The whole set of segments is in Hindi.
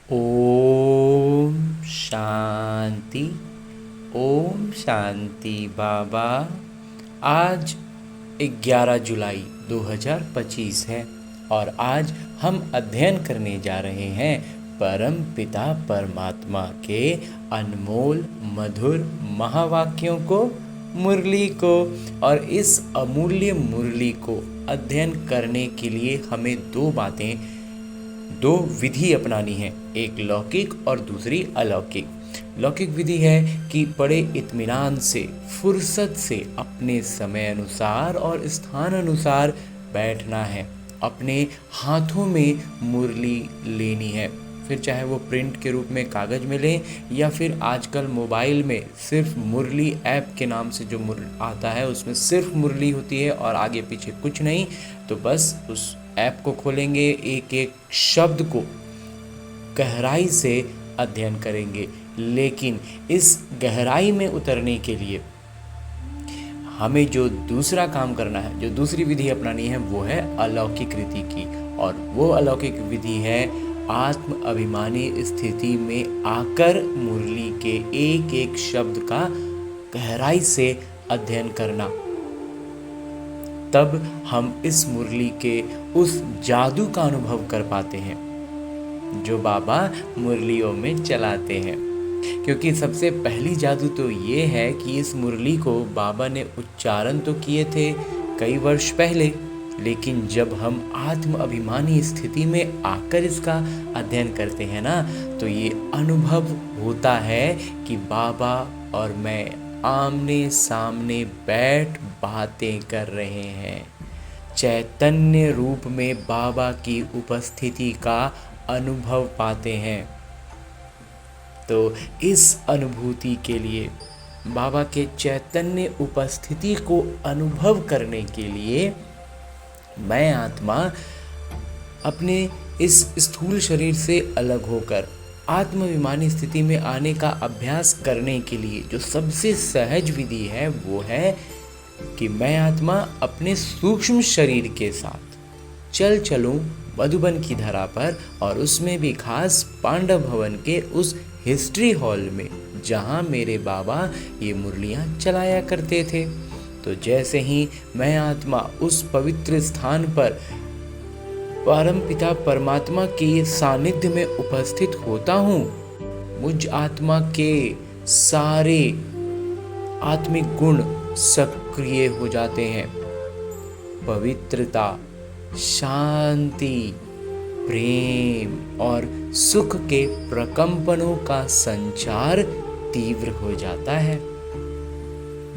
ओम शांति। ओम शांति बाबा। आज 11 जुलाई 2025 है और आज हम अध्ययन करने जा रहे हैं परम पिता परमात्मा के अनमोल मधुर महावाक्यों को, मुरली को। और इस अमूल्य मुरली को अध्ययन करने के लिए हमें दो विधि अपनानी है, एक लौकिक और दूसरी अलौकिक। लौकिक विधि है कि बड़े इत्मीनान से, फुर्सत से अपने समय अनुसार और स्थान अनुसार बैठना है, अपने हाथों में मुरली लेनी है, फिर चाहे वो प्रिंट के रूप में कागज़ में लें या फिर आजकल मोबाइल में सिर्फ मुरली ऐप के नाम से जो आता है उसमें सिर्फ मुरली होती है और आगे पीछे कुछ नहीं। तो बस उस ऐप को खोलेंगे, एक एक शब्द को गहराई से अध्ययन करेंगे। लेकिन इस गहराई में उतरने के लिए हमें जो दूसरा काम करना है, जो दूसरी विधि अपनानी है, वो है अलौकिक रीति की। और वो अलौकिक विधि है आत्म अभिमानी स्थिति में आकर मुरली के एक एक शब्द का गहराई से अध्ययन करना। तब हम इस मुरली के उस जादू का अनुभव कर पाते हैं जो बाबा मुरलियों में चलाते हैं। क्योंकि सबसे पहली जादू तो ये है कि इस मुरली को बाबा ने उच्चारण तो किए थे कई वर्ष पहले, लेकिन जब हम आत्म अभिमानी स्थिति में आकर इसका अध्ययन करते हैं ना, तो ये अनुभव होता है कि बाबा और मैं आमने सामने बैठ बातें कर रहे हैं। चैतन्य रूप में बाबा की उपस्थिति का अनुभव पाते हैं। तो इस अनुभूति के लिए, बाबा के चैतन्य उपस्थिति को अनुभव करने के लिए, मैं आत्मा अपने इस स्थूल शरीर से अलग होकर आत्माभिमानी स्थिति में आने का अभ्यास करने के लिए जो सबसे सहज विधि है वो है कि मैं आत्मा अपने सूक्ष्म शरीर के साथ चलूं मधुबन की धरा पर, और उसमें भी खास पांडव भवन के उस हिस्ट्री हॉल में जहां मेरे बाबा ये मुरलियां चलाया करते थे। तो जैसे ही मैं आत्मा उस पवित्र स्थान पर परमपिता परमात्मा के सानिध्य में उपस्थित होता हूँ, मुझ आत्मा के सारे आत्मिक गुण सक्रिय हो जाते हैं। पवित्रता, शांति, प्रेम और सुख के प्रकंपनों का संचार तीव्र हो जाता है।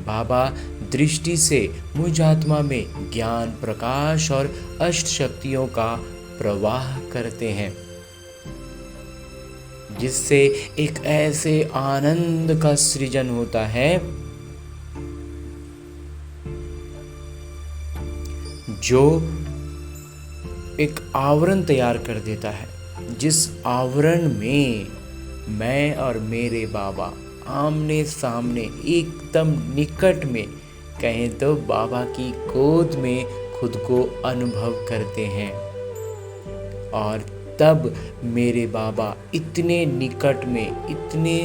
बाबा दृष्टि से मुझ आत्मा में ज्ञान, प्रकाश और अष्ट शक्तियों का प्रवाह करते हैं, जिससे एक ऐसे आनंद का सृजन होता है जो एक आवरण तैयार कर देता है, जिस आवरण में मैं और मेरे बाबा आमने सामने एकदम निकट में, कहें तो बाबा की गोद में खुद को अनुभव करते हैं। और तब मेरे बाबा इतने निकट में, इतने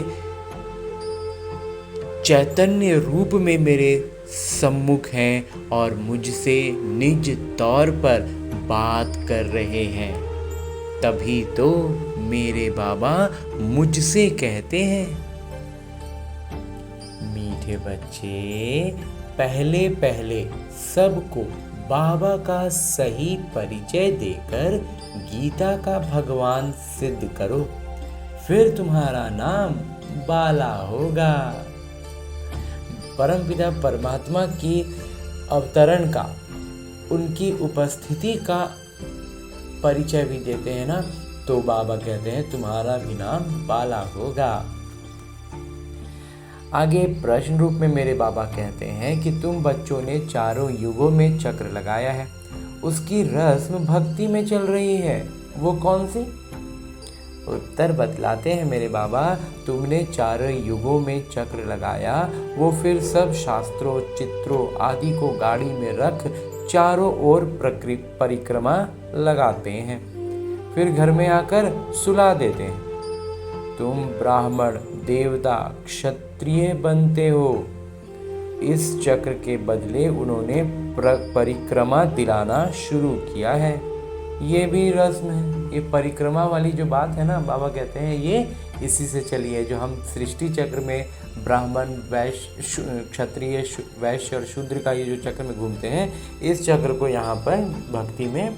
चैतन्य रूप में मेरे सम्मुख हैं और मुझसे निज तौर पर बात कर रहे हैं। तभी तो मेरे बाबा मुझसे कहते हैं, मीठे बच्चे, पहले पहले सबको बाबा का सही परिचय देकर गीता का भगवान सिद्ध करो, फिर तुम्हारा नाम बाला होगा। परमपिता परमात्मा की अवतरण का, उनकी उपस्थिति का परिचय भी देते हैं ना, तो बाबा कहते हैं तुम्हारा भी नाम बाला होगा। आगे प्रश्न रूप में मेरे बाबा कहते हैं कि तुम बच्चों ने चारों युगों में चक्र लगाया है, उसकी रस्म भक्ति में चल रही है, वो कौन सी? उत्तर बतलाते हैं मेरे बाबा, तुमने चारों युगों में चक्र लगाया, वो फिर सब शास्त्रों, चित्रों आदि को गाड़ी में रख चारों ओर परिक्रमा लगाते हैं, फिर घर में आकर सुला देते हैं। तुम ब्राह्मण, देवता, क्षत्रिय बनते हो। इस चक्र के बदले उन्होंने परिक्रमा दिलाना शुरू किया है। ये भी रस्म है। ये परिक्रमा वाली जो बात है ना, बाबा कहते हैं ये इसी से चली है। जो हम सृष्टि चक्र में ब्राह्मण, वैश्य, क्षत्रिय, वैश्य और शूद्र का ये जो चक्र में घूमते हैं, इस चक्र को यहाँ पर भक्ति में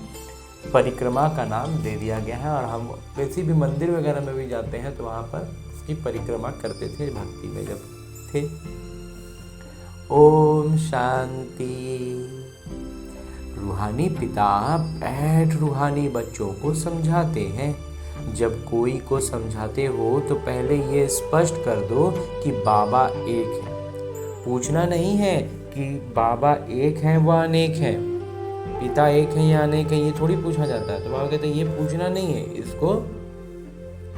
परिक्रमा का नाम दे दिया गया है। और हम किसी भी मंदिर वगैरह में भी जाते हैं तो वहाँ पर इसकी परिक्रमा करते थे भक्ति में जब थे। ओम शांति। रूहानी पिता बैठ रूहानी बच्चों को समझाते हैं। जब कोई को समझाते हो तो पहले ये स्पष्ट कर दो कि बाबा एक है। पूछना नहीं है कि बाबा एक है व अनेक है, पिता एक है या अनेक है, ये थोड़ी पूछा जाता है। तो बाबा कहते हैं ये पूछना नहीं है, इसको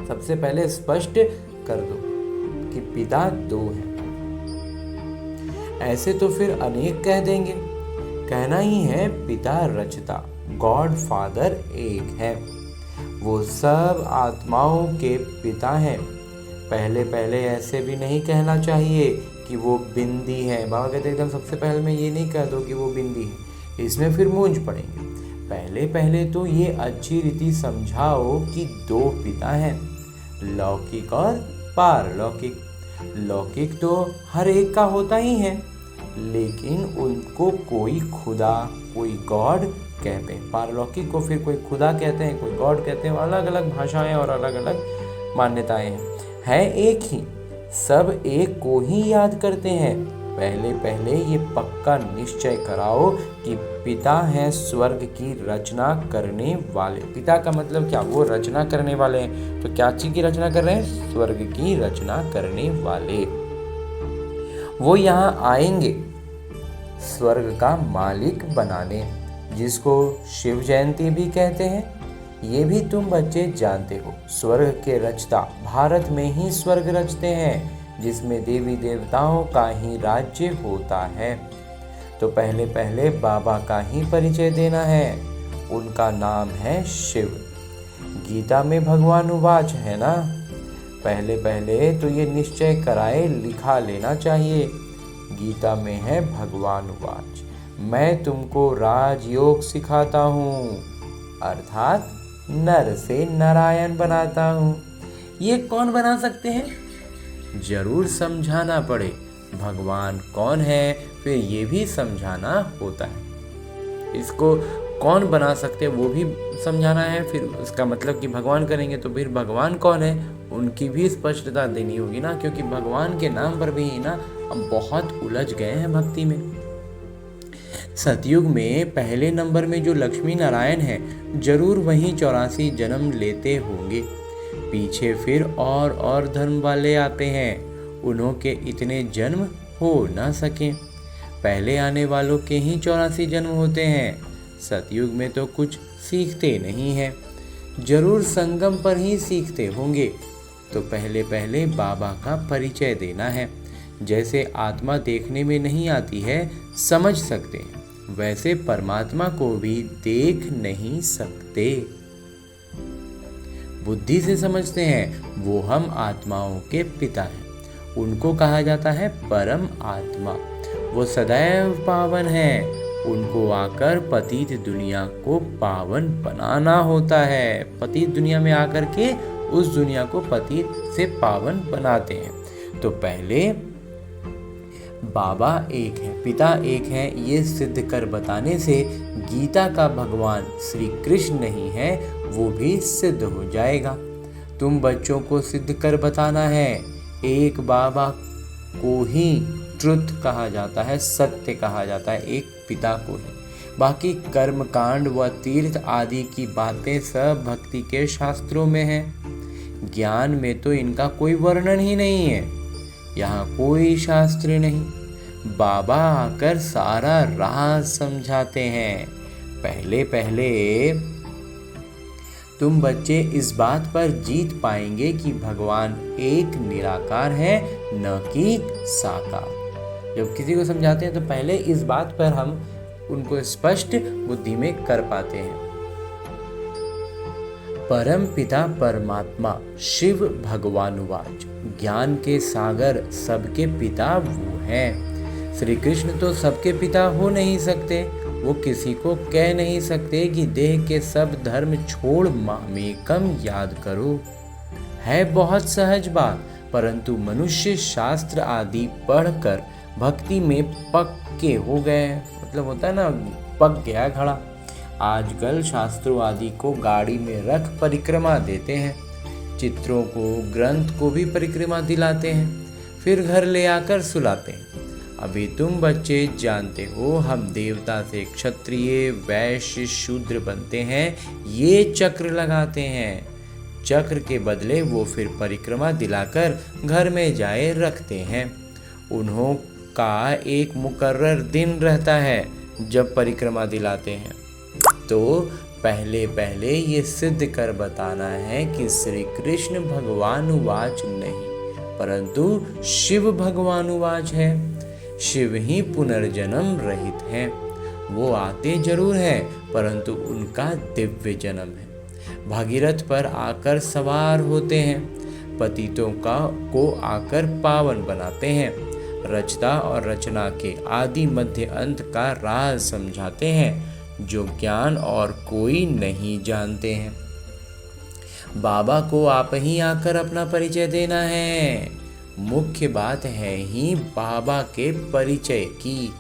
सबसे पहले स्पष्ट कर दो कि पिता दो है। ऐसे तो फिर अनेक कह देंगे। कहना ही है पिता रचता, गॉड फादर एक है। वो सब आत्माओं के पिता हैं। पहले पहले ऐसे भी नहीं कहना चाहिए कि वो बिंदी है। बाबा कहते एकदम सबसे पहले में ये नहीं कह दो कि वो बिंदी है, इसमें फिर मूंझ पड़ेंगे। पहले पहले तो ये अच्छी रीति समझाओ कि दो पिता हैं, लौकिक और पारलौकिक। लौकिक तो हर एक का होता ही है, लेकिन उनको कोई खुदा, कोई गॉड कहते हैं। पारलौकिक को फिर कोई खुदा कहते हैं, कोई गॉड कहते हैं। अलग अलग भाषाएं और अलग अलग मान्यताएं हैं। है एक ही, सब एक को ही याद करते हैं। पहले पहले ये पक्का निश्चय कराओ कि पिता हैं स्वर्ग की रचना करने वाले। पिता का मतलब क्या? वो रचना करने वाले हैं। तो क्या चीज की रचना कर रहे हैं? स्वर्ग की रचना करने वाले। वो यहाँ आएंगे स्वर्ग का मालिक बनाने, जिसको शिव जयंती भी कहते हैं। ये भी तुम बच्चे जानते हो। स्वर्ग के रचता भारत में ही स्वर्ग रचते हैं, जिसमें देवी देवताओं का ही राज्य होता है। तो पहले पहले बाबा का ही परिचय देना है। उनका नाम है शिव। गीता में भगवान उवाच है ना। पहले पहले तो ये निश्चय कराए लिखा लेना चाहिए। गीता में है भगवान उवाच, मैं तुमको राजयोग सिखाता हूँ, अर्थात नर से नारायण बनाता हूँ। ये कौन बना सकते हैं? जरूर समझाना पड़े भगवान कौन है, फिर ये भी समझाना होता है। इसको कौन बना सकते हैं वो भी समझाना है। फिर उसका मतलब कि भगवान करेंगे तो फिर भगवान कौन है उनकी भी स्पष्टता देनी होगी ना, क्योंकि भगवान के नाम पर भी ना अब बहुत उलझ गए हैं भक्ति में। सतयुग में पहले नंबर में जो लक्ष्मी नारायण हैं, जरूर वहीं 84 जन्म लेते होंगे। पीछे फिर और धर्म वाले आते हैं, उन्हों के इतने जन्म हो ना सके। पहले आने वालों के ही 84 जन्म होते हैं। सतयुग में तो कुछ सीखते नहीं हैं, जरूर संगम पर ही सीखते होंगे। तो पहले पहले बाबा का परिचय देना है। जैसे आत्मा देखने में नहीं आती है, समझ सकते हैं, वैसे परमात्मा को भी देख नहीं सकते, बुद्धि से समझते हैं। वो हम आत्माओं के पिता हैं। उनको कहा जाता है परम आत्मा। वो सदैव पावन हैं। उनको आकर पतित दुनिया को पावन बनाना होता है। पतित दुनिया में आकर के उस दुनिया को पतित से पावन बनाते हैं। तो पहले बाबा एक है, पिता एक है, ये सिद्ध कर बताने से गीता का भगवान श्री कृष्ण नहीं है वो भी सिद्ध हो जाएगा। तुम बच्चों को सिद्ध कर बताना है। एक बाबा को ही ट्रुथ कहा जाता है, सत्य कहा जाता है, एक पिता को ही। बाकी कर्म कांड व तीर्थ आदि की बातें सब भक्ति के शास्त्रों में हैं। ज्ञान में तो इनका कोई वर्णन ही नहीं है। यहाँ कोई शास्त्र नहीं। बाबा आकर सारा राज समझाते हैं। पहले पहले तुम बच्चे इस बात पर जीत पाएंगे कि भगवान एक निराकार है, न कि साकार। जब किसी को समझाते हैं तो पहले इस बात पर हम उनको स्पष्ट बुद्धि में कर पाते हैं। परम पिता परमात्मा शिव भगवानुवाच ज्ञान के सागर सबके पिता वो हैं। श्री कृष्ण तो सबके पिता हो नहीं सकते। वो किसी को कह नहीं सकते कि देह के सब धर्म छोड़ मामेकम याद करो। है बहुत सहज बात, परंतु मनुष्य शास्त्र आदि पढ़कर भक्ति में पक्के हो गए। मतलब होता है ना, पक गया घड़ा। आजकल शास्त्रों आदि को गाड़ी में रख परिक्रमा देते हैं, चित्रों को ग्रंथ को भी परिक्रमा दिलाते हैं, फिर घर ले आकर सुलाते हैं। अभी तुम बच्चे जानते हो, हम देवता से क्षत्रिय वैश्य शूद्र बनते हैं, ये चक्र लगाते हैं। चक्र के बदले वो फिर परिक्रमा दिलाकर घर में जाए रखते हैं। उन्हों का एक मुकर्रर दिन रहता है जब परिक्रमा दिलाते हैं। तो पहले पहले ये सिद्ध कर बताना है कि श्री कृष्ण भगवानुवाच नहीं, परंतु शिव भगवानुवाच है। शिव ही पुनर्जन्म रहित हैं। वो आते जरूर हैं, परंतु उनका दिव्य जन्म है। भागीरथ पर आकर सवार होते हैं, पतितों को आकर पावन बनाते हैं, रचता और रचना के आदि मध्य अंत का राज समझाते हैं, जो ज्ञान और कोई नहीं जानते हैं। बाबा को आप ही आकर अपना परिचय देना है। मुख्य बात है ही बाबा के परिचय की।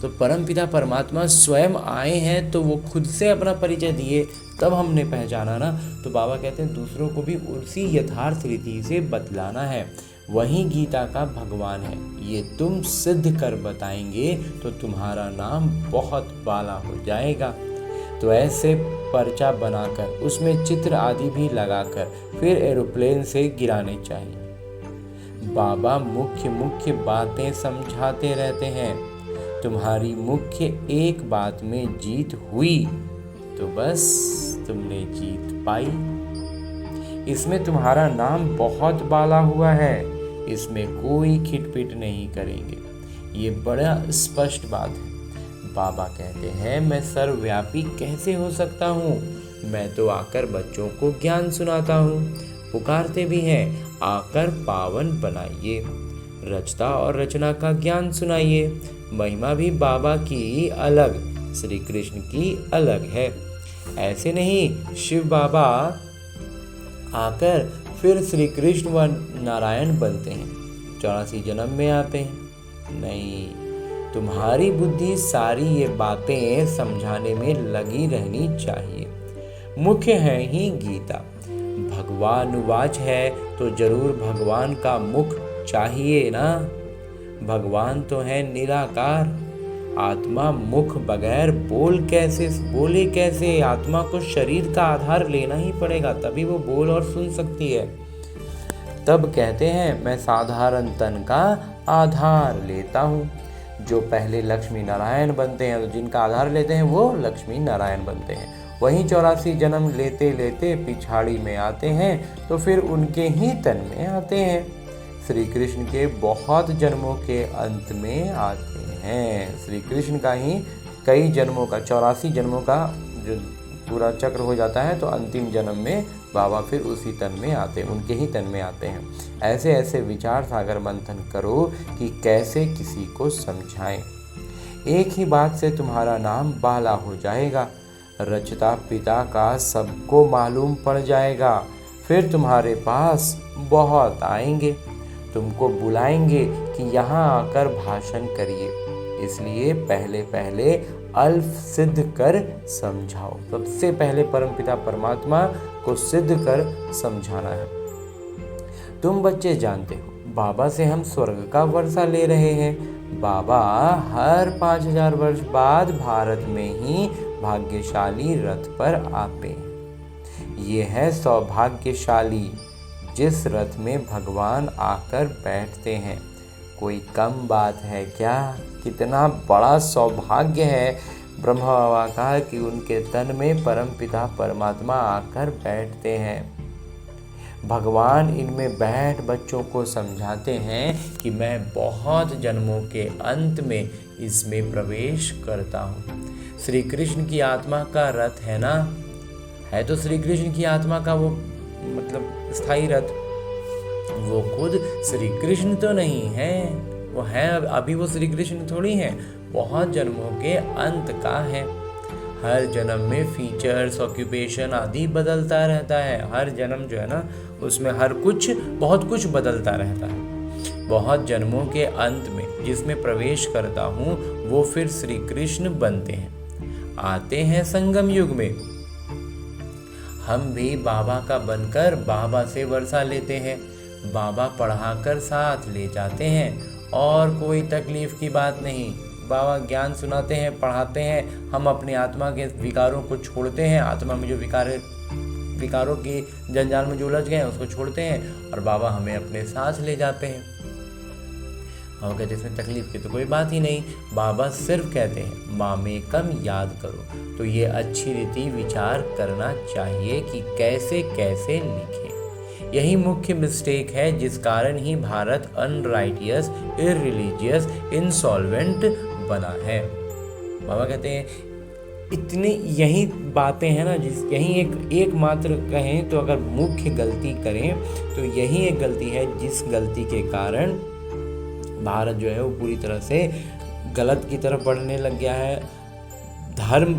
तो परमपिता परमात्मा स्वयं आए हैं, तो वो खुद से अपना परिचय दिए, तब हमने पहचाना ना। तो बाबा कहते हैं दूसरों को भी उसी यथार्थ रीति से बतलाना है। वही गीता का भगवान है। ये तुम सिद्ध कर बताएंगे तो तुम्हारा नाम बहुत बाला हो जाएगा। तो ऐसे पर्चा बनाकर उसमें चित्र आदि भी लगाकर फिर एरोप्लेन से गिराने चाहिए। बाबा मुख्य मुख्य बातें समझाते रहते हैं। तुम्हारी मुख्य एक बात में जीत हुई तो बस तुमने जीत पाई। इसमें तुम्हारा नाम बहुत बाला हुआ है, इसमें कोई खिटपिट नहीं करेंगे। ये बड़ा स्पष्ट बात है। बाबा कहते हैं मैं सर्वव्यापी कैसे हो सकता हूँ? मैं तो आकर बच्चों को ज्ञान सुनाता हूँ। पुकारते भी हैं आकर पावन बनाइए, रचता और रचना का ज्ञान सुनाइए। महिमा भी बाबा की अलग, श्री कृष्ण की अलग है। ऐसे नहीं शिव बाबा आकर फिर श्री कृष्ण व नारायण बनते हैं, 84 जन्म में आते हैं। नहीं, तुम्हारी बुद्धि सारी ये बातें समझाने में लगी रहनी चाहिए। मुख्य है ही गीता। भगवानुवाच है तो जरूर भगवान का मुख चाहिए ना। भगवान तो है निराकार। आत्मा मुख बगैर बोले कैसे? आत्मा को शरीर का आधार लेना ही पड़ेगा, तभी वो बोल और सुन सकती है। तब कहते हैं मैं साधारण तन का आधार लेता हूँ। जो पहले लक्ष्मी नारायण बनते हैं, तो जिनका आधार लेते हैं वो लक्ष्मी नारायण बनते हैं। वहीं 84 जन्म लेते लेते पिछाड़ी में आते हैं, तो फिर उनके ही तन में आते हैं। श्री कृष्ण के बहुत जन्मों के अंत में आते हैं। श्री कृष्ण का ही कई जन्मों का, 84 जन्मों का जो पूरा चक्र हो जाता है, तो अंतिम जन्म में बाबा फिर उसी तन में आते हैं, उनके ही तन में आते हैं। ऐसे ऐसे विचार सागर मंथन करो कि कैसे किसी को समझाएं। एक ही बात से तुम्हारा नाम बाला हो जाएगा। रचता पिता का सबको मालूम पड़ जाएगा। फिर तुम्हारे पास बहुत आएंगे, तुमको बुलाएंगे कि यहाँ आकर भाषण करिए। इसलिए पहले पहले अल्फ सिद्ध कर समझाओ। सबसे पहले परमपिता परमात्मा को सिद्ध कर समझाना है। तुम बच्चे जानते हो बाबा से हम स्वर्ग का वर्षा ले रहे हैं। बाबा हर 5000 वर्ष बाद भारत में ही भाग्यशाली रथ पर आते हैं। ये है सौभाग्यशाली जिस रथ में भगवान आकर बैठते हैं। कोई कम बात है क्या? कितना बड़ा सौभाग्य है ब्रह्मा बाबा का कि उनके तन में परमपिता परमात्मा आकर बैठते हैं। भगवान इनमें बैठ बच्चों को समझाते हैं कि मैं बहुत जन्मों के अंत में इसमें प्रवेश करता हूँ। श्री कृष्ण की आत्मा का रथ है ना, है तो श्री कृष्ण की आत्मा का वो मतलब स्थायी रथ, वो खुद श्री कृष्ण तो नहीं है, वो है अभी वो श्री कृष्ण थोड़ी है, बहुत जन्मों के अंत का है। हर जन्म में फीचर्स, ऑक्यूपेशन आदि बदलता रहता है। हर जन्म जो है ना उसमें हर कुछ बहुत कुछ बदलता रहता है। बहुत जन्मों के अंत में जिसमें प्रवेश करता हूँ वो फिर श्री कृष्ण बनते हैं, आते हैं संगम युग में। हम भी बाबा का बनकर बाबा से वर्षा लेते हैं, बाबा पढ़ाकर साथ ले जाते हैं और कोई तकलीफ की बात नहीं। बाबा ज्ञान सुनाते हैं, पढ़ाते हैं, हम अपनी आत्मा के विकारों को छोड़ते हैं, आत्मा में जो विकारों की जंजाल में जो उलझ गए हैं उसको छोड़ते हैं और बाबा हमें अपने साथ ले जाते हैं। और कहते इसमें तकलीफ की तो कोई बात ही नहीं, बाबा सिर्फ कहते हैं मामेकम याद करो। तो ये अच्छी रीति विचार करना चाहिए कि कैसे कैसे लिखें। यही मुख्य मिस्टेक है जिस कारण ही भारत अनराइटियस, इररिलीजियस, इंसॉल्वेंट बना है। बाबा कहते हैं इतनी यही बातें हैं ना, यही एक मात्र कहें तो अगर मुख्य गलती करें तो यही एक गलती है जिस गलती के कारण भारत जो है वो पूरी तरह से गलत की तरफ बढ़ने लग गया है। धर्म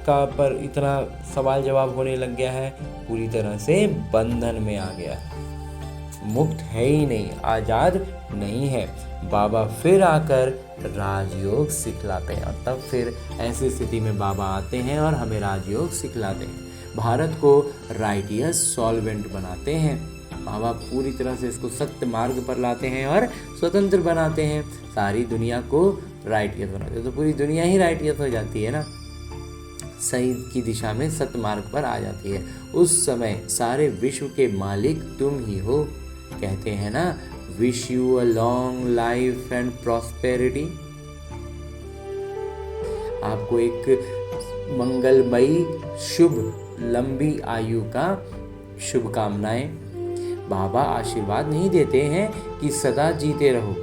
का पर इतना सवाल जवाब होने लग गया है, पूरी तरह से बंधन में आ गया है, मुक्त है ही नहीं, आज़ाद नहीं है। बाबा फिर आकर राजयोग सिखलाते हैं और तब फिर ऐसी स्थिति में बाबा आते हैं और हमें राजयोग सिखलाते हैं, भारत को राइटियस सॉल्वेंट बनाते हैं। बाबा पूरी तरह से इसको सत्य मार्ग पर लाते हैं और स्वतंत्र बनाते हैं, सारी दुनिया को राइटियस बनाते हैं। तो पूरी दुनिया ही राइटियस हो जाती है ना, सही की दिशा में सत्य मार्ग पर आ जाती है। उस समय सारे विश्व के मालिक तुम ही हो। कहते हैं ना, wish you a long life and prosperity. आपको एक मंगलमयी शुभ लंबी आयु का शुभकामनाएं। बाबा आशीर्वाद नहीं देते हैं कि सदा जीते रहो,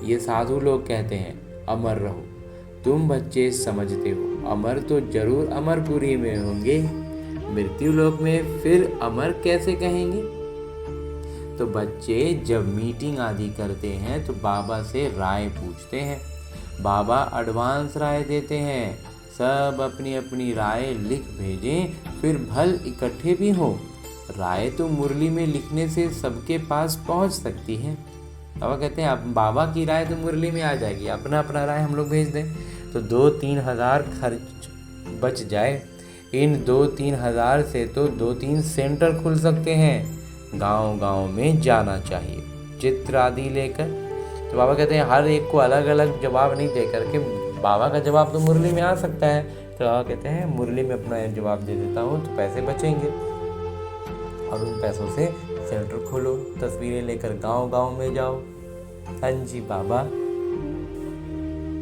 ये साधु लोग कहते हैं अमर रहो। तुम बच्चे समझते हो अमर तो जरूर अमरपुरी में होंगे, मृत्यु लोक में फिर अमर कैसे कहेंगे। तो बच्चे जब मीटिंग आदि करते हैं तो बाबा से राय पूछते हैं, बाबा एडवांस राय देते हैं, सब अपनी अपनी राय लिख भेजें, फिर भल इकट्ठे भी हो। राय तो मुरली में लिखने से सबके पास पहुंच सकती है। बाबा कहते हैं अब बाबा की राय तो मुरली में आ जाएगी, अपना अपना राय हम लोग भेज दें तो 2-3 हज़ार खर्च बच जाए। इन 2-3 हज़ार से तो 2-3 सेंटर खुल सकते हैं। गांव गांव में जाना चाहिए चित्र आदि लेकर। तो बाबा कहते हैं हर एक को अलग अलग जवाब नहीं दे करके, बाबा का जवाब तो मुरली में आ सकता है, तो बाबा कहते हैं मुरली में अपना जवाब दे देता हूँ तो पैसे बचेंगे और उन पैसों से सेंटर खोलो, तस्वीरें लेकर गांव गांव में जाओ। हाँ जी बाबा।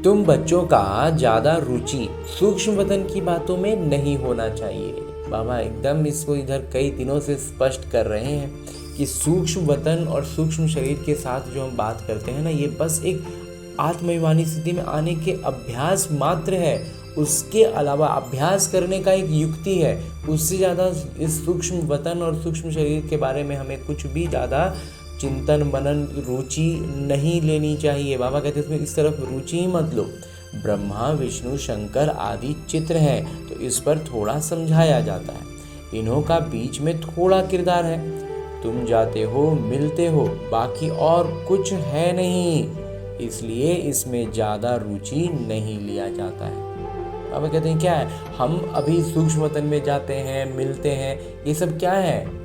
तुम बच्चों का ज़्यादा रुचि सूक्ष्म वतन की बातों में नहीं होना चाहिए। बाबा एकदम इसको इधर कई दिनों से स्पष्ट कर रहे हैं कि सूक्ष्म वतन और सूक्ष्म शरीर के साथ जो हम बात करते हैं ना, ये बस एक आत्माभिमानी स्थिति में आने के अभ्यास मात्र है। उसके अलावा अभ्यास करने का एक युक्ति है, उससे ज़्यादा इस सूक्ष्म वतन और सूक्ष्म शरीर के बारे में हमें कुछ भी ज़्यादा चिंतन मनन रुचि नहीं लेनी चाहिए। बाबा कहते हैं इसमें इस तरफ रुचि ही मत लो। ब्रह्मा विष्णु शंकर आदि चित्र हैं तो इस पर थोड़ा समझाया जाता है, इन्हों का बीच में थोड़ा किरदार है। तुम जाते हो मिलते हो, बाकी और कुछ है नहीं, इसलिए इसमें ज़्यादा रुचि नहीं लिया जाता है। बाबा कहते हैं क्या है, हम अभी सूक्ष्म वतन में जाते हैं मिलते हैं, ये सब क्या है।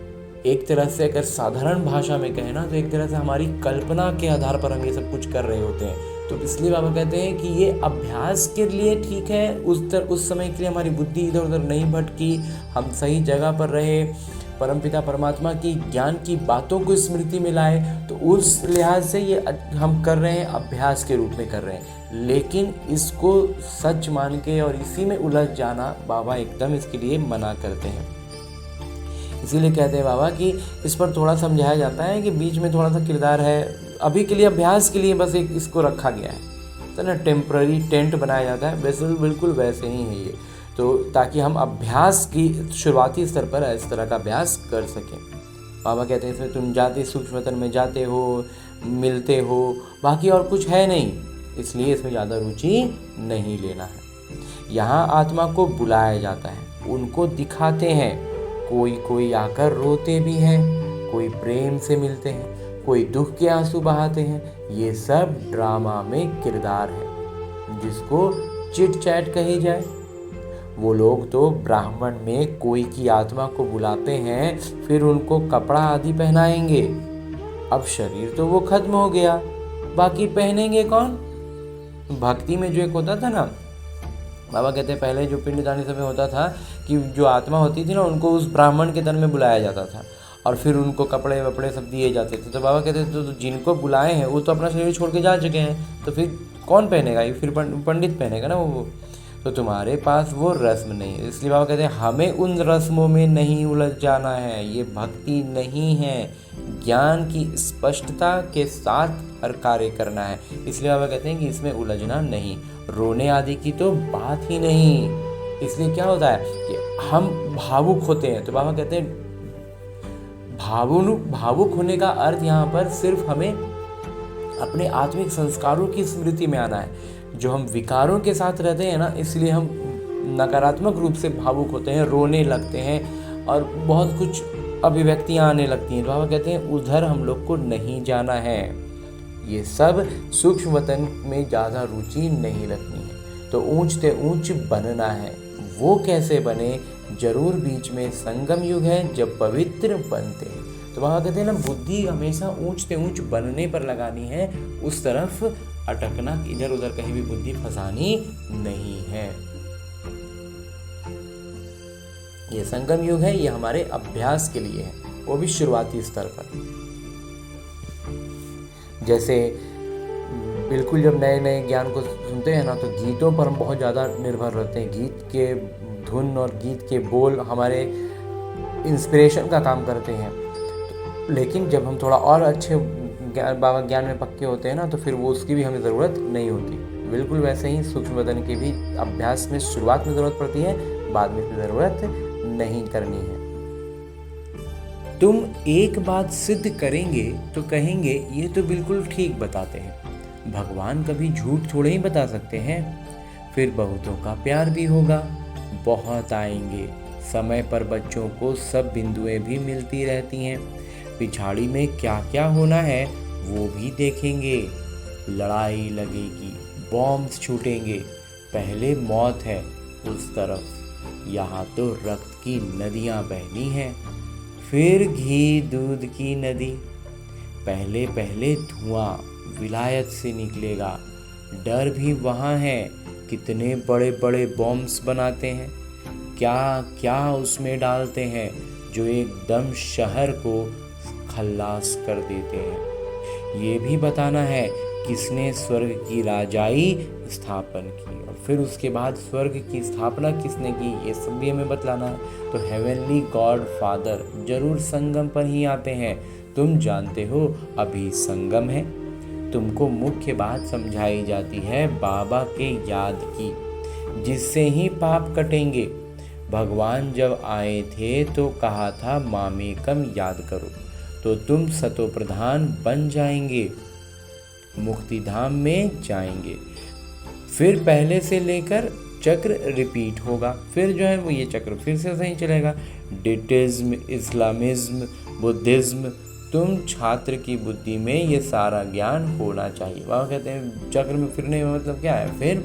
एक तरह से अगर साधारण भाषा में कहें ना तो एक तरह से हमारी कल्पना के आधार पर हम ये सब कुछ कर रहे होते हैं। तो इसलिए बाबा कहते हैं कि ये अभ्यास के लिए ठीक है, उस समय के लिए हमारी बुद्धि इधर उधर नहीं भटकी, हम सही जगह पर रहे, परमपिता परमात्मा की ज्ञान की बातों को स्मृति में लाए, तो उस लिहाज से ये हम कर रहे हैं, अभ्यास के रूप में कर रहे हैं। लेकिन इसको सच मान के और इसी में उलझ जाना बाबा एकदम इसके लिए मना करते हैं। इसीलिए कहते हैं बाबा कि इस पर थोड़ा समझाया जाता है कि बीच में थोड़ा सा किरदार है, अभी के लिए अभ्यास के लिए बस एक इसको रखा गया है, तो ना टेम्पररी टेंट बनाया जाता है, वैसे बिल्कुल वैसे ही है ये। तो ताकि हम अभ्यास की शुरुआती स्तर पर इस तरह का अभ्यास कर सकें। बाबा कहते हैं इसमें तुम जाते सूक्ष्म वतन में जाते हो, मिलते हो, बाकी और कुछ है नहीं, इसलिए इसमें ज़्यादा रुचि नहीं लेना है। यहाँ आत्मा को बुलाया जाता है, उनको दिखाते हैं, कोई कोई आकर रोते भी हैं, कोई प्रेम से मिलते हैं, कोई दुख के आंसू बहाते हैं। ये सब ड्रामा में किरदार है, जिसको चिट चैट कही जाए। वो लोग तो ब्राह्मण में कोई की आत्मा को बुलाते हैं, फिर उनको कपड़ा आदि पहनाएंगे। अब शरीर तो वो खत्म हो गया, बाकी पहनेंगे कौन? भक्ति में जो एक होता था ना, बाबा कहते हैं पहले जो पिंडदानी समय होता था कि जो आत्मा होती थी ना, उनको उस ब्राह्मण के तन में बुलाया जाता था और फिर उनको कपड़े वपड़े सब दिए जाते थे। तो बाबा कहते थे तो जिनको बुलाए हैं वो तो अपना शरीर छोड़ के जा चुके हैं, तो फिर कौन पहनेगा? ये फिर पंडित पहनेगा ना वो। तो तुम्हारे पास वो रस्म नहीं है, इसलिए बाबा कहते हैं हमें उन रस्मों में नहीं उलझ जाना है। ये भक्ति नहीं है, ज्ञान की स्पष्टता के साथ हर कार्य करना है। इसलिए बाबा कहते हैं कि इसमें उलझना नहीं, रोने आदि की तो बात ही नहीं। इसलिए क्या होता है कि हम भावुक होते हैं, तो बाबा कहते हैं भावुक होने का अर्थ यहाँ पर सिर्फ हमें अपने आत्मिक संस्कारों की स्मृति में आना है। जो हम विकारों के साथ रहते हैं ना, इसलिए हम नकारात्मक रूप से भावुक होते हैं, रोने लगते हैं और बहुत कुछ अभिव्यक्तियाँ आने लगती हैं। बाबा कहते हैं उधर हम लोग को नहीं जाना है, ये सब सूक्ष्म वतन में ज़्यादा रुचि नहीं रखनी है। तो ऊंचते ऊंच बनना है। वो कैसे बने? जरूर बीच में संगम युग है जब पवित्र बनते हैं। तो बाबा कहते हैं ना, बुद्धि हमेशा ऊंचते ऊंच बनने पर लगानी है, उस तरफ अटकना, इधर उधर कहीं भी बुद्धि फंसानी नहीं है। ये संगम युग है, ये हमारे अभ्यास के लिए है, वो भी शुरुआती स्तर पर। जैसे बिल्कुल जब नए नए ज्ञान को सुनते हैं ना, तो गीतों पर हम बहुत ज़्यादा निर्भर रहते हैं। गीत के धुन और गीत के बोल हमारे इंस्पिरेशन का काम करते हैं। लेकिन जब हम थोड़ा और अच्छे बाबा ज्ञान में पक्के होते हैं ना, तो फिर वो उसकी भी हमें ज़रूरत नहीं होती। बिल्कुल वैसे ही सूक्ष्म वतन के भी अभ्यास में शुरुआत में ज़रूरत पड़ती है, बाद में इसमें ज़रूरत नहीं करनी है। तुम एक बात सिद्ध करेंगे तो कहेंगे ये तो बिल्कुल ठीक बताते हैं। भगवान कभी झूठ थोड़े ही बता सकते हैं। फिर बहुतों का प्यार भी होगा, बहुत आएंगे। समय पर बच्चों को सब बिंदुएं भी मिलती रहती हैं। पिछाड़ी में क्या क्या होना है वो भी देखेंगे। लड़ाई लगेगी, बॉम्ब्स छूटेंगे। पहले मौत है उस तरफ, यहाँ तो रक्त की नदियाँ बहनी हैं। फिर घी दूध की नदी। पहले पहले धुआं विलायत से निकलेगा। डर भी वहाँ है, कितने बड़े बड़े बॉम्ब्स बनाते हैं, क्या क्या उसमें डालते हैं जो एकदम शहर को खल्लास कर देते हैं। ये भी बताना है किसने स्वर्ग की राजाई स्थापन की, और फिर उसके बाद स्वर्ग की स्थापना किसने की, ये सब भी हमें बतलाना है। तो हेवनली गॉड फादर जरूर संगम पर ही आते हैं। तुम जानते हो अभी संगम है। तुमको मुख्य बात समझाई जाती है बाबा के याद की, जिससे ही पाप कटेंगे। भगवान जब आए थे तो कहा था मामेकम याद करो, तो तुम सतो प्रधान बन जाएंगे, मुक्ति धाम में जाएंगे। फिर पहले से लेकर चक्र रिपीट होगा, फिर जो है वो ये चक्र फिर से सही चलेगा। डिटिज्म, इस्लामिज्म, बुद्धिज्म, तुम छात्र की बुद्धि में ये सारा ज्ञान होना चाहिए। वह कहते हैं चक्र में फिरने में मतलब क्या है, फिर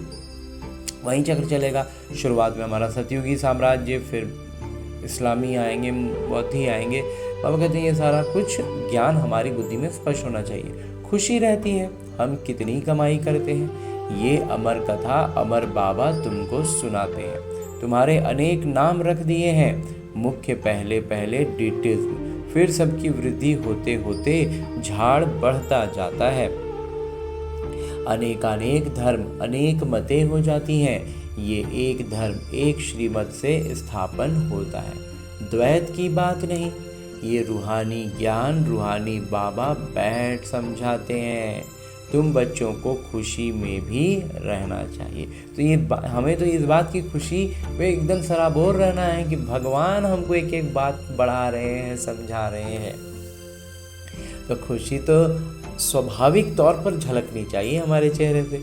वहीं चक्र चलेगा। शुरुआत में हमारा सतयुगी साम्राज्य, फिर इस्लामी आएंगे, बौद्धी आएंगे। बाबा कहते हैं ये सारा कुछ ज्ञान हमारी बुद्धि में स्पष्ट होना चाहिए। खुशी रहती है, हम कितनी कमाई करते हैं, ये अमर कथा अमर बाबा तुमको सुनाते हैं। तुम्हारे अनेक नाम रख दिए हैं। मुख्य पहले पहले डिटिज्म, फिर सबकी वृद्धि होते होते झाड़ बढ़ता जाता है। अनेकानेक धर्म, अनेक मतें हो जाती हैं। ये एक धर्म, एक श्रीमत से स्थापन होता है। द्वैत की बात नहीं, ये रूहानी ज्ञान रूहानी बाबा बैठ समझाते हैं। तुम बच्चों को खुशी में भी रहना चाहिए। तो ये हमें तो इस बात की खुशी में एकदम सराबोर रहना है कि भगवान हमको एक एक बात बढ़ा रहे हैं, समझा रहे हैं। तो खुशी तो स्वाभाविक तौर पर झलकनी चाहिए हमारे चेहरे पे।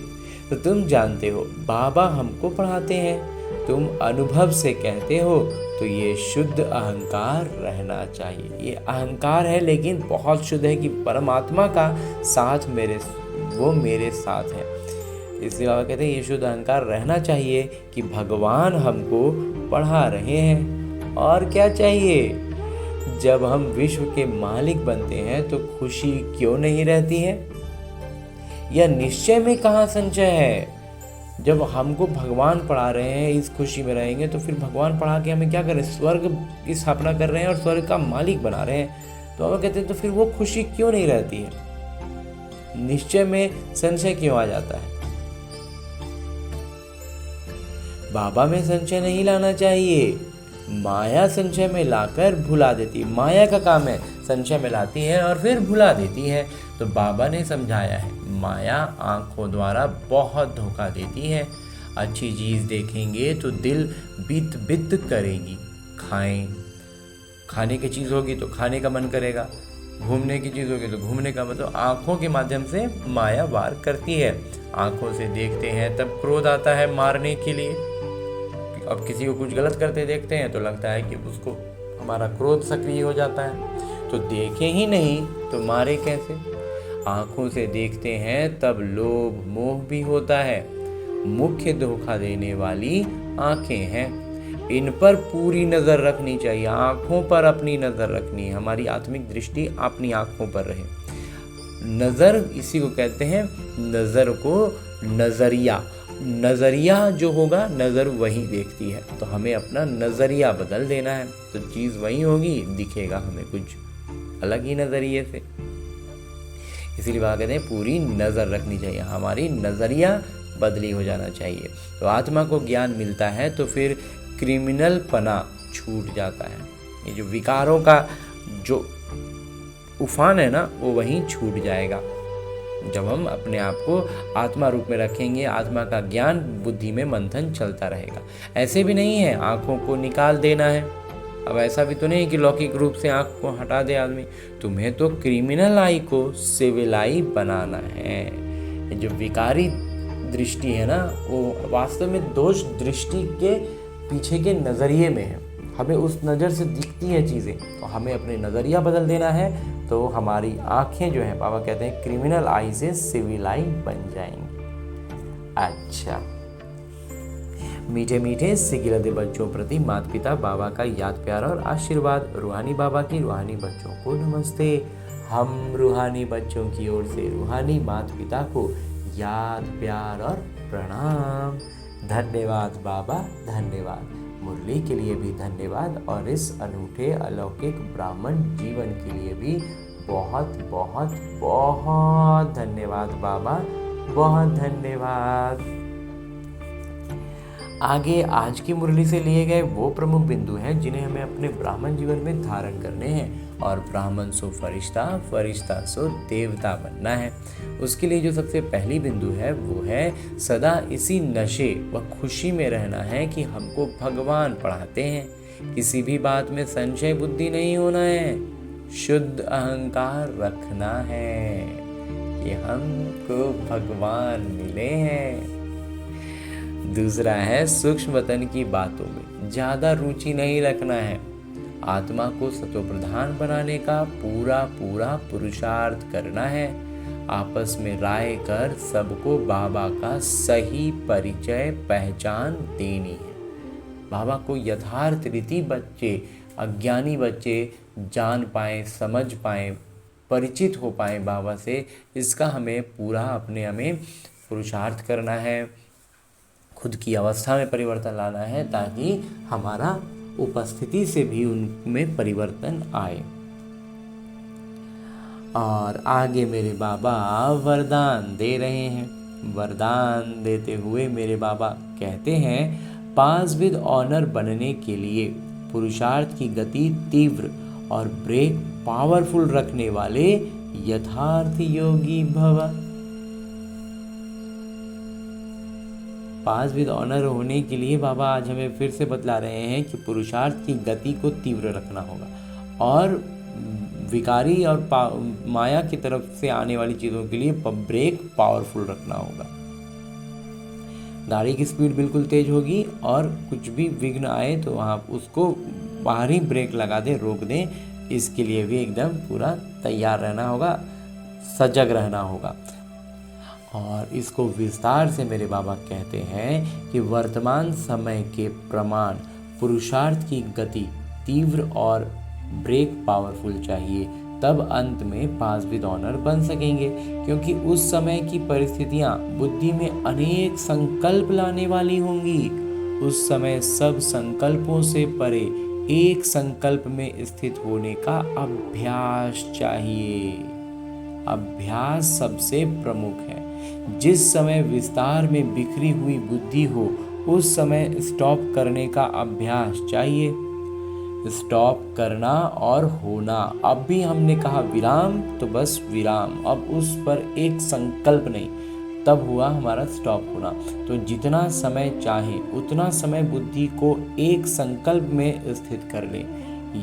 तो तुम जानते हो बाबा हमको पढ़ाते हैं, तुम अनुभव से कहते हो, तो ये शुद्ध अहंकार रहना चाहिए। ये अहंकार है लेकिन बहुत शुद्ध है कि परमात्मा का साथ वो मेरे साथ है। इसलिए बाबा कहते हैं ये शुद्ध अहंकार रहना चाहिए कि भगवान हमको पढ़ा रहे हैं। और क्या चाहिए? जब हम विश्व के मालिक बनते हैं तो खुशी क्यों नहीं रहती है? यह निश्चय में कहाँ संचय है? जब हमको भगवान पढ़ा रहे हैं इस खुशी में रहेंगे तो फिर भगवान पढ़ा के हमें क्या कर रहे हैं? स्वर्ग की स्थापना कर रहे हैं और स्वर्ग का मालिक बना रहे हैं। तो हम कहते हैं तो फिर वो खुशी क्यों नहीं रहती है? निश्चय में संशय क्यों आ जाता है? बाबा में संशय नहीं लाना चाहिए। माया संशय में लाकर भुला देती है। माया का काम है, संशय में लाती है और फिर भुला देती है। तो बाबा ने समझाया है माया आंखों द्वारा बहुत धोखा देती है। अच्छी चीज देखेंगे तो दिल बित बित करेगी। खाने की चीज होगी तो खाने का मन करेगा, घूमने की चीज होगी तो घूमने का, मतलब आंखों के माध्यम से माया वार करती है। आंखों से देखते हैं तब क्रोध आता है मारने के लिए। अब किसी को कुछ गलत करते देखते हैं तो लगता है कि उसको हमारा क्रोध सक्रिय हो जाता है। तो देखे ही नहीं तो मारे कैसे? आंखों से देखते हैं तब लोभ मोह भी होता है। मुख्य धोखा देने वाली आंखें हैं। इन पर पूरी नजर रखनी चाहिए। आंखों पर अपनी नजर रखनी है। हमारी आत्मिक दृष्टि अपनी आंखों पर रहे। नजर इसी को कहते हैं, नजर को नजरिया। नजरिया जो होगा नजर वही देखती है। तो हमें अपना नजरिया बदल देना है तो चीज वही होगी, दिखेगा हमें कुछ अलग ही नजरिए से। इसीलिए बात कहते हैं पूरी नजर रखनी चाहिए। हमारी नजरिया बदली हो जाना चाहिए। तो आत्मा को ज्ञान मिलता है तो फिर क्रिमिनल पना छूट जाता है। ये जो विकारों का जो उफान है ना वो वहीं छूट जाएगा जब हम अपने आप को आत्मा रूप में रखेंगे। आत्मा का ज्ञान बुद्धि में मंथन चलता रहेगा। ऐसे भी नहीं है आंखों को निकाल देना है। अब ऐसा भी तो नहीं कि लौकिक रूप से आंख को हटा दे आदमी। तुम्हें तो क्रिमिनल आई को सिविल आई बनाना है। जो विकारी दृष्टि है ना वो वास्तव में दोष दृष्टि के पीछे के नजरिए में है। हमें उस नज़र से दिखती है चीज़ें, तो हमें अपने नज़रिया बदल देना है। तो हमारी आंखें जो हैं बाबा कहते हैं क्रिमिनल आई से सिविल आई बन जाएंगी। अच्छा, मीठे मीठे सिगिलते बच्चों प्रति माता पिता बाबा का याद प्यार और आशीर्वाद। रूहानी बाबा की रूहानी बच्चों को नमस्ते। हम रूहानी बच्चों की ओर से रूहानी माता पिता को याद प्यार और प्रणाम। धन्यवाद बाबा, धन्यवाद। मुरली के लिए भी धन्यवाद और इस अनूठे अलौकिक ब्राह्मण जीवन के लिए भी बहुत बहुत बहुत धन्यवाद बाबा, बहुत धन्यवाद। आगे आज की मुरली से लिए गए वो प्रमुख बिंदु हैं जिन्हें हमें अपने ब्राह्मण जीवन में धारण करने हैं। और ब्राह्मण सो फरिश्ता, फरिश्ता सो देवता बनना है। उसके लिए जो सबसे पहली बिंदु है वो है सदा इसी नशे व खुशी में रहना है कि हमको भगवान पढ़ाते हैं। किसी भी बात में संशय बुद्धि नहीं होना है। शुद्ध अहंकार रखना है कि हमको भगवान मिले हैं। दूसरा है सूक्ष्म वतन की बातों में ज़्यादा रुचि नहीं रखना है। आत्मा को सतोप्रधान बनाने का पूरा पूरा पुरुषार्थ करना है। आपस में राय कर सबको बाबा का सही परिचय पहचान देनी है। बाबा को यथार्थ रीति बच्चे, अज्ञानी बच्चे जान पाएँ, समझ पाएँ, परिचित हो पाएँ बाबा से, इसका हमें पूरा अपने हमें पुरुषार्थ करना है। खुद की अवस्था में परिवर्तन लाना है ताकि हमारा उपस्थिति से भी उनमें परिवर्तन आए। और आगे मेरे बाबा वरदान दे रहे हैं। वरदान देते हुए मेरे बाबा कहते हैं, पास विद ऑनर बनने के लिए पुरुषार्थ की गति तीव्र और ब्रेक पावरफुल रखने वाले यथार्थ योगी भव। पास विद ऑनर होने के लिए बाबा आज हमें फिर से बतला रहे हैं कि पुरुषार्थ की गति को तीव्र रखना होगा और विकारी और माया की तरफ से आने वाली चीज़ों के लिए ब्रेक पावरफुल रखना होगा। गाड़ी की स्पीड बिल्कुल तेज होगी और कुछ भी विघ्न आए तो आप उसको बाहर ही ब्रेक लगा दें, रोक दें। इसके लिए भी एकदम पूरा तैयार रहना होगा, सजग रहना होगा। और इसको विस्तार से मेरे बाबा कहते हैं कि वर्तमान समय के प्रमाण पुरुषार्थ की गति तीव्र और ब्रेक पावरफुल चाहिए, तब अंत में पास विद ऑनर बन सकेंगे। क्योंकि उस समय की परिस्थितियां बुद्धि में अनेक संकल्प लाने वाली होंगी। उस समय सब संकल्पों से परे एक संकल्प में स्थित होने का अभ्यास चाहिए। अभ्यास सबसे प्रमुख है। जिस समय विस्तार में बिखरी हुई बुद्धि हो उस समय स्टॉप करने का अभ्यास चाहिए। स्टॉप करना और होना। अब भी हमने कहा विराम तो बस विराम, अब उस पर एक संकल्प नहीं, तब हुआ हमारा स्टॉप होना। तो जितना समय चाहे उतना समय बुद्धि को एक संकल्प में स्थित कर ले,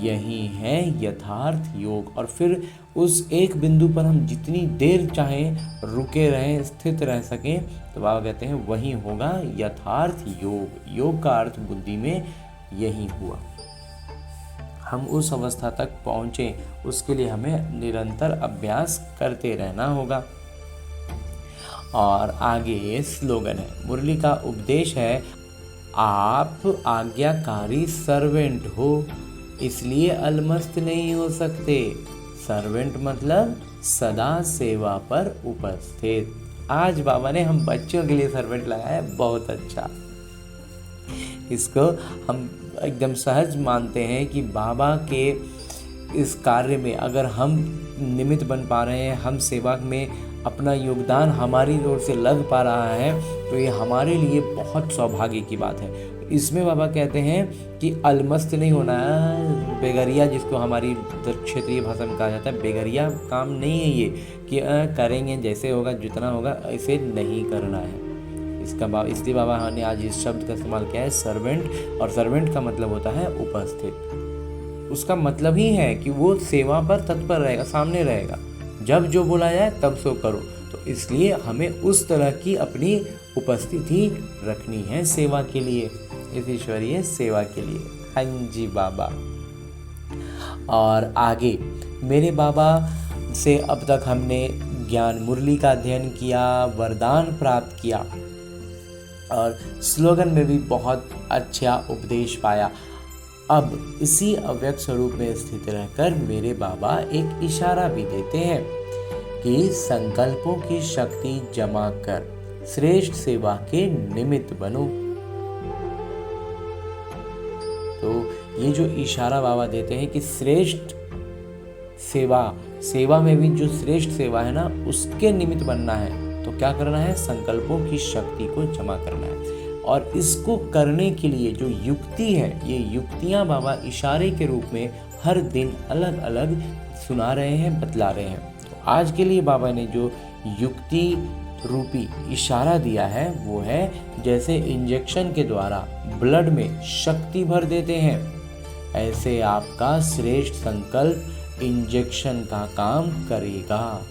यही है यथार्थ योग। और फिर उस एक बिंदु पर हम जितनी देर चाहें रुके रहें, स्थित रह सकें, तो बाबा कहते हैं वही होगा यथार्थ योग। योग का अर्थ बुद्धि में यही हुआ। हम उस अवस्था तक पहुँचे, उसके लिए हमें निरंतर अभ्यास करते रहना होगा। और आगे स्लोगन है, मुरली का उपदेश है, आप आज्ञाकारी सर्वेंट हो इसलिए अलमस्त नहीं हो सकते। सर्वेंट मतलब सदा सेवा पर उपस्थित। आज बाबा ने हम बच्चों के लिए सर्वेंट लगाया, बहुत अच्छा। इसको हम एकदम सहज मानते हैं कि बाबा के इस कार्य में अगर हम निमित्त बन पा रहे हैं, हम सेवा में अपना योगदान हमारी ओर से लग पा रहा है, तो ये हमारे लिए बहुत सौभाग्य की बात है। इसमें बाबा कहते हैं कि अलमस्त नहीं होना है, बेगरिया जिसको हमारी क्षेत्रीय भाषा में कहा जाता है, बेगरिया काम नहीं है ये कि करेंगे जैसे होगा जितना होगा, ऐसे नहीं करना है। इसलिए बाबा ने आज इस शब्द का इस्तेमाल किया है सर्वेंट। और सर्वेंट का मतलब होता है उपस्थित। उसका मतलब ही है कि वो सेवा पर तत्पर रहेगा, सामने रहेगा, जब जो बोला जाए तब सो करो। तो इसलिए हमें उस तरह की अपनी उपस्थिति रखनी है सेवा के लिए, इस ईश्वरीय सेवा के लिए। हाँ जी बाबा। और आगे मेरे बाबा से अब तक हमने ज्ञान मुरली का अध्ययन किया, वरदान प्राप्त किया और स्लोगन में भी बहुत अच्छा उपदेश पाया। अब इसी अव्यक्त स्वरूप में स्थित रहकर मेरे बाबा एक इशारा भी देते हैं कि संकल्पों की शक्ति जमा कर श्रेष्ठ सेवा के निमित्त बनो। तो ये जो इशारा बाबा देते हैं कि श्रेष्ठ सेवा में भी जो श्रेष्ठ सेवा है ना, उसके निमित्त बनना है, तो क्या करना है, संकल्पों की शक्ति को जमा करना है। और इसको करने के लिए जो युक्ति है, ये युक्तियां बाबा इशारे के रूप में हर दिन अलग अलग सुना रहे हैं, बतला रहे हैं। तो आज के लिए बाबा ने जो युक्ति रूपी इशारा दिया है वो है, जैसे इंजेक्शन के द्वारा ब्लड में शक्ति भर देते हैं, ऐसे आपका श्रेष्ठ संकल्प इंजेक्शन का काम करेगा।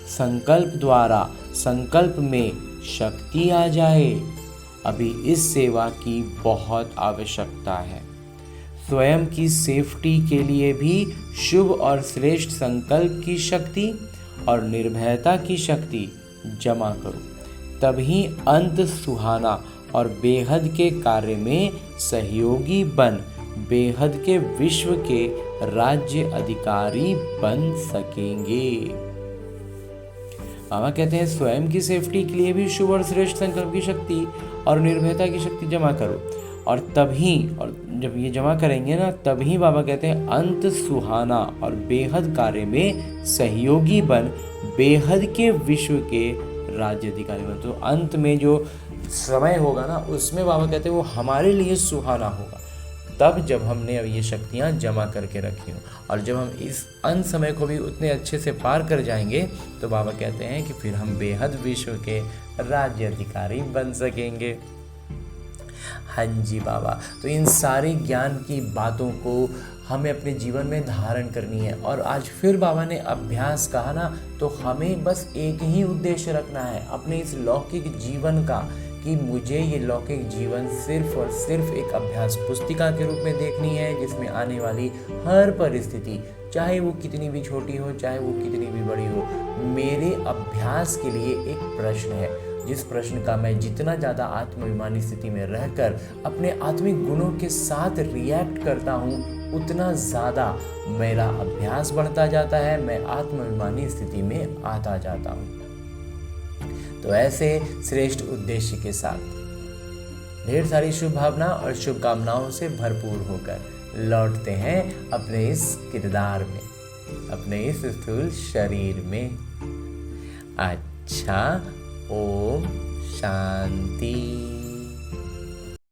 संकल्प द्वारा संकल्प में शक्ति आ जाए, अभी इस सेवा की बहुत आवश्यकता है। स्वयं की सेफ्टी के लिए भी शुभ और श्रेष्ठ संकल्प की शक्ति और निर्भयता की शक्ति जमा करो, तभी अंत सुहाना और बेहद के कार्य में सहयोगी बन बेहद के विश्व के राज्य अधिकारी बन सकेंगे। बाबा कहते हैं स्वयं की सेफ्टी के लिए भी शुभ और श्रेष्ठ संकल्प की शक्ति और निर्भयता की शक्ति जमा करो, और तभी, और जब ये जमा करेंगे ना, तभी बाबा कहते हैं अंत सुहाना और बेहद कार्य में सहयोगी बन बेहद के विश्व के राज्य अधिकारी बन। तो अंत में जो समय होगा ना, उसमें बाबा कहते हैं वो हमारे लिए सुहाना होगा, तब जब हमने अब ये शक्तियाँ जमा करके रखी हो। और जब हम इस अंत समय को भी उतने अच्छे से पार कर जाएंगे, तो बाबा कहते हैं कि फिर हम बेहद विश्व के राज्य अधिकारी बन सकेंगे। हाँ जी बाबा, तो इन सारे ज्ञान की बातों को हमें अपने जीवन में धारण करनी है। और आज फिर बाबा ने अभ्यास कहा ना, तो हमें बस एक ही उद्देश्य रखना है अपने इस लौकिक जीवन का, कि मुझे ये लौकिक जीवन सिर्फ और सिर्फ एक अभ्यास पुस्तिका के रूप में देखनी है, जिसमें आने वाली हर परिस्थिति, चाहे वो कितनी भी छोटी हो, चाहे वो कितनी भी बड़ी हो, मेरे अभ्यास के लिए एक प्रश्न है, जिस प्रश्न का मैं जितना ज़्यादा आत्माभिमानी स्थिति में रहकर अपने आत्मिक गुणों के साथ रिएक्ट करता हूँ, उतना ज़्यादा मेरा अभ्यास बढ़ता जाता है, मैं आत्माभिमानी स्थिति में आता जाता हूँ। तो ऐसे श्रेष्ठ उद्देश्य के साथ ढेर सारी शुभ भावना और शुभकामनाओं से भरपूर होकर लौटते हैं अपने इस किरदार में, अपने इस स्थूल शरीर में। अच्छा, ओम शांति।